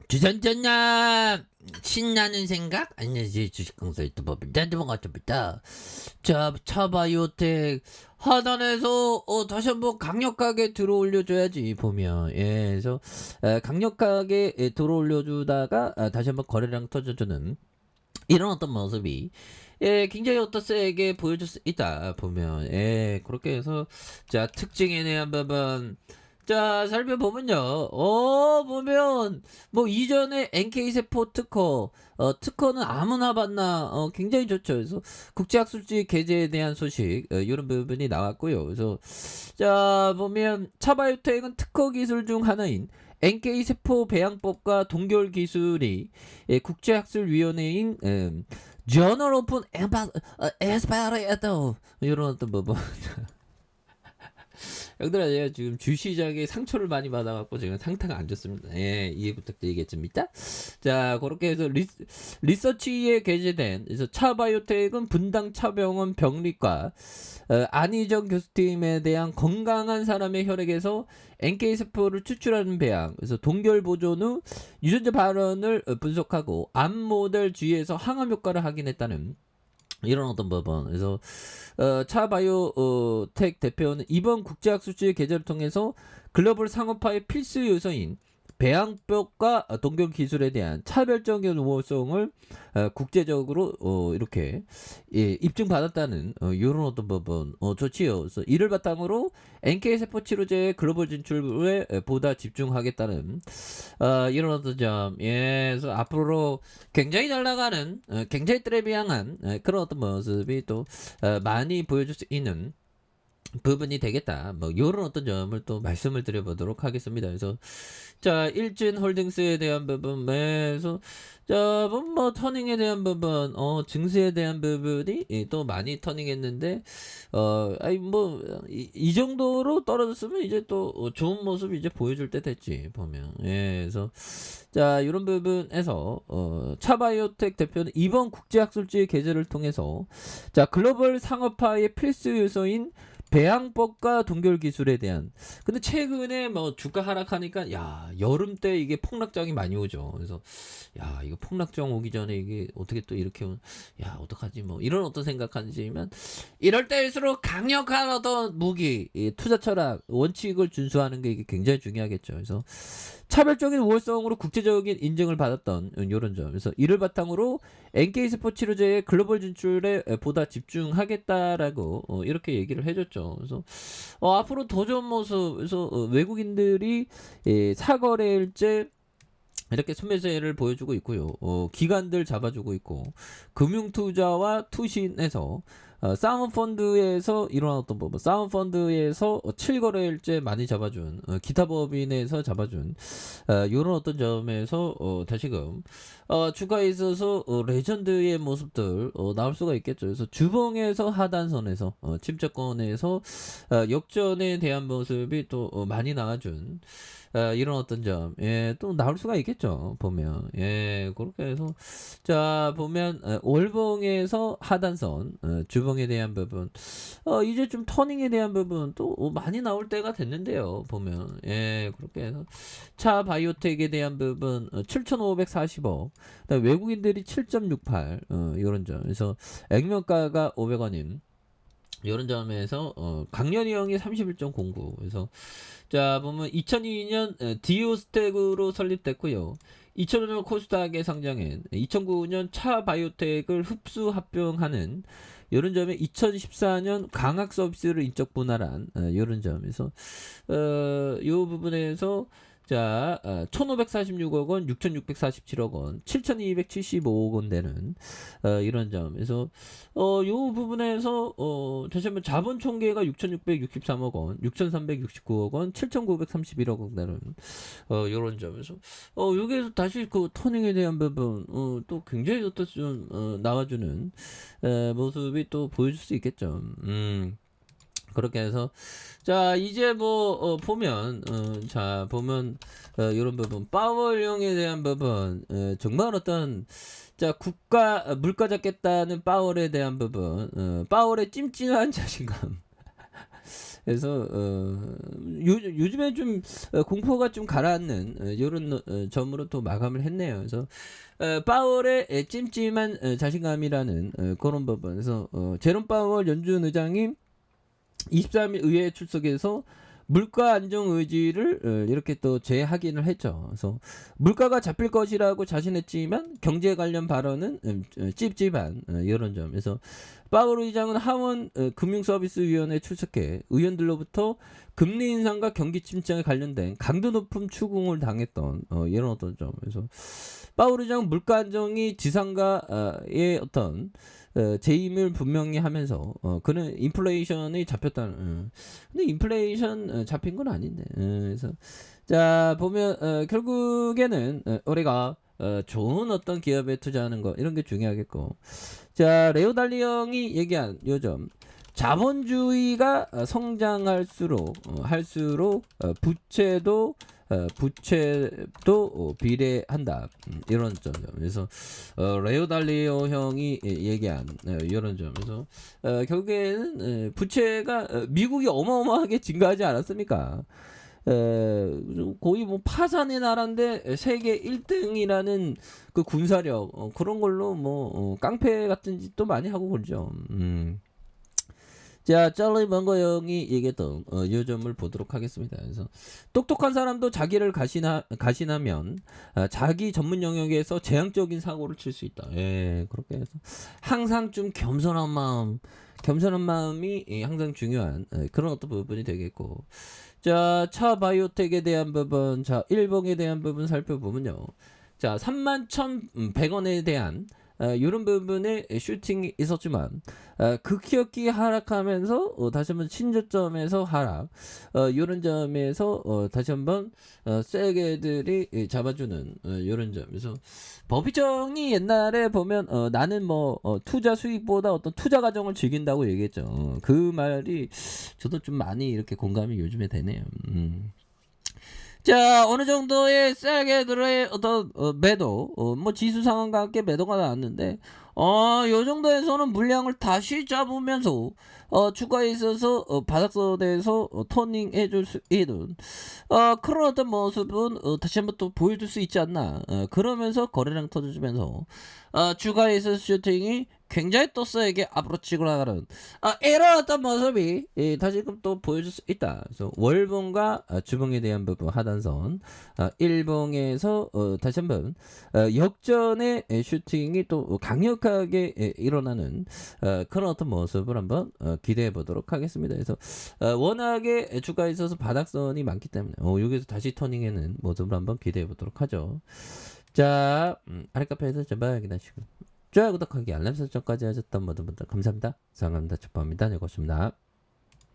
주전전남 신나는 생각 안녕하세요. 주식강사 유튜버 댄드봉가입니다. 자, 차바이오텍 하단에서 다시 한번 강력하게 들어올려줘야지 보면, 그래서 강력하게 들어올려주다가 다시 한번 거래량 터져주는 이런 어떤 모습이 굉장히 어떤 세게 보여줄 수 있다 보면, 그렇게 해서 자, 특징에 대한 부분 자, 살펴보면요. 보면, 뭐, 이전에 NK세포 특허, 특허는 아무나 받나, 굉장히 좋죠. 그래서 국제학술지 게재에 대한 소식, 이런 부분이 나왔고요. 그래서, 자, 보면, 차바이오텍은 특허 기술 중 하나인 NK세포 배양법과 동결 기술이 국제학술위원회인, Journal of Experimental, 이런 어떤 부분. 형들아, 제가 지금 주시장에 상처를 많이 받아갖고 지금 상태가 안 좋습니다. 이해 부탁드리겠습니다. 자, 그렇게 해서 리서치에 게재된 그래서 차바이오텍은 분당 차병원 병리과 안희정 교수팀에 대한 건강한 사람의 혈액에서 NK세포를 추출하는 배양, 그래서 동결 보존 후 유전자 발현을 분석하고 암 모델 주위에서 항암 효과를 확인했다는 이런 어떤 부분. 그래서 차바이오텍 대표는 이번 국제학술지 게재를 통해서 글로벌 상업화의 필수 요소인 배양법과 동결 기술에 대한 차별적인 우호성을 국제적으로 이렇게 입증받았다는 이런 어떤 부분 좋지요. 그래서 이를 바탕으로 NK세포 치료제의 글로벌 진출에 보다 집중하겠다는 이런 어떤 점. 그래서 앞으로 굉장히 잘 나가는 굉장히 트레비앙한 그런 어떤 모습이 또 많이 보여줄 수 있는 부분이 되겠다. 뭐 요런 어떤 점을 또 말씀을 드려보도록 하겠습니다. 그래서 자, 일진홀딩스에 대한 부분에서 자, 뭐 터닝에 대한 부분, 증시에 대한 부분이 또 많이 터닝했는데 아니 이 정도로 떨어졌으면 이제 또 좋은 모습 이제 보여줄 때 됐지 보면. 그래서 자, 이런 부분에서 차바이오텍 대표는 이번 국제학술지 게재를 통해서 자, 글로벌 상업화의 필수 요소인 배양법과 동결 기술에 대한. 근데 최근에 뭐 주가 하락하니까 야, 여름 때 이게 폭락장이 많이 오죠. 그래서 야, 이거 폭락장 오기 전에 이게 어떻게 또 이렇게 야, 어떡하지 뭐 이런 어떤 생각하지만 이럴 때일수록 강력한 어떤 무기, 투자 철학, 원칙을 준수하는 게 이게 굉장히 중요하겠죠. 그래서 차별적인 우월성으로 국제적인 인정을 받았던 이런 점. 그래서 이를 바탕으로 NK세포 치료제의 글로벌 진출에 보다 집중하겠다라고 이렇게 얘기를 해줬죠. 그래서 앞으로 더 좋은 모습, 그래서 외국인들이 사거래일제 이렇게 순매수를 보여주고 있고요. 기관들 잡아주고 있고 금융투자와 투신에서 사모펀드에서 일어났던 법, 사모펀드에서 7거래일제 많이 잡아준, 기타 법인에서 잡아준 이런 어떤 점에서 다시금 주가에 있어서 레전드의 모습들 나올 수가 있겠죠. 그래서 주봉에서 하단선에서 침체권에서 역전에 대한 모습이 또 많이 나와준 이런 어떤 점, 또 나올 수가 있겠죠. 보면, 그렇게 해서 자, 보면 월봉에서 하단선, 주봉에 대한 부분, 이제 좀 터닝에 대한 부분 또 많이 나올 때가 됐는데요. 보면, 그렇게 해서 차 바이오텍에 대한 부분 7,540억, 외국인들이 7.68, 이런 점. 그래서 액면가가 500원임. 이런 점에서 강연이 형이 31.09. 그래서 자, 보면 2002년 디오스텍으로 설립됐고요. 2005년 코스닥에 상장한 2009년 차바이오텍을 흡수 합병하는 이런 점에 2014년 강학 서비스를 인적 분할한 이런 점에서 이 부분에서 자, 1,546억 원, 6,647억 원, 7,275억 원 되는 이런 점에서 요 부분에서 다시 한번 자본 총계가 6,663억 원, 6,369억 원, 7,931억 원 되는 요런 점에서 여기에서 다시 그 터닝에 대한 부분 또 굉장히 또 좀 나와주는 모습이 또 보여줄 수 있겠죠. 그렇게 해서 자, 이제 뭐 보면 자, 보면 이런 부분 파월령에 대한 부분 정말 어떤 자, 국가 물가 잡겠다는 파월에 대한 부분 파월의 찜찜한 자신감 그래서 요즘에 좀 공포가 좀 가라앉는 이런 점으로 또 마감을 했네요. 그래서 파월의 찜찜한 자신감이라는 그런 부분에서 제롬 파월 연준 의장이 23일 의회 출석에서 물가 안정 의지를 이렇게 또 재확인을 했죠. 그래서 물가가 잡힐 것이라고 자신했지만 경제 관련 발언은 찝찝한 이런 점에서 파월 의장은 하원 금융서비스위원회에 출석해 의원들로부터 금리 인상과 경기 침체에 관련된 강도 높은 추궁을 당했던 이런 어떤 점에서 파월 의장은 물가 안정이 지상가의 어떤 재임을 분명히 하면서 그는 인플레이션이 잡혔다는 근데 인플레이션 잡힌 건 아닌데 그래서 자 보면 결국에는 우리가 좋은 어떤 기업에 투자하는 거 이런 게 중요하겠고 자 레오 달리 형이 얘기한 요점 자본주의가 성장할수록 부채도 비례한다. 이런 점. 그래서 레오 달리오 형이 얘기한 이런 점에서 결국에는 부채가 미국이 어마어마하게 증가하지 않았습니까? 거의 뭐 파산의 나라인데 세계 1등이라는 그 군사력 그런 걸로 뭐 깡패 같은 짓도 많이 하고 그러죠. 자, 짤리 먼거 형이 얘기했던 이 점을 보도록 하겠습니다. 그래서 똑똑한 사람도 자기를 가신하면 자기 전문 영역에서 재앙적인 사고를 칠 수 있다. 예, 그렇게 해서 항상 좀 겸손한 마음이 항상 중요한 그런 어떤 부분이 되겠고. 자, 차 바이오텍에 대한 부분, 자, 일봉에 대한 부분 살펴보면요. 자, 31,100원에 대한 이런 부분에 슈팅이 있었지만 극격히 하락하면서 다시 한번 신저점에서 하락 이런 점에서 다시 한번 세게들이 잡아주는 이런 점에서 버피정이 옛날에 보면 나는 뭐 투자 수익보다 어떤 투자 과정을 즐긴다고 얘기했죠. 그 말이 저도 좀 많이 이렇게 공감이 요즘에 되네요. 자, 어느 정도의 세게들의 어떤 매도, 뭐 지수 상황과 함께 매도가 나왔는데, 요 정도에서는 물량을 다시 잡으면서 주가에 있어서 바닥선에서 터닝 해줄 수 있는 그런 어떤 모습은 다시 한번 또 보여줄 수 있지 않나. 그러면서 거래량 터져주면서 주가에 있어서 슈팅이 굉장히 또 세게 앞으로 치고 나가는 이런 어떤 모습이 다시금 또 보여줄 수 있다. 그래서 월봉과 주봉에 대한 부분 하단선 일봉에서 다시 한번 역전의 슈팅이 또 강력하게 일어나는 그런 어떤 모습을 한번 기대해 보도록 하겠습니다. 그래서 워낙에 주가에 있어서 바닥선이 많기 때문에 여기서 다시 터닝하는 모습을 한번 기대해 보도록 하죠. 자, 아랫카페에서 전방 확인하시고 좋아요, 구독하기, 알람 설정까지 하셨던 모든 분들 감사합니다. 사랑합니다. 축복합니다. 네, 고맙습니다.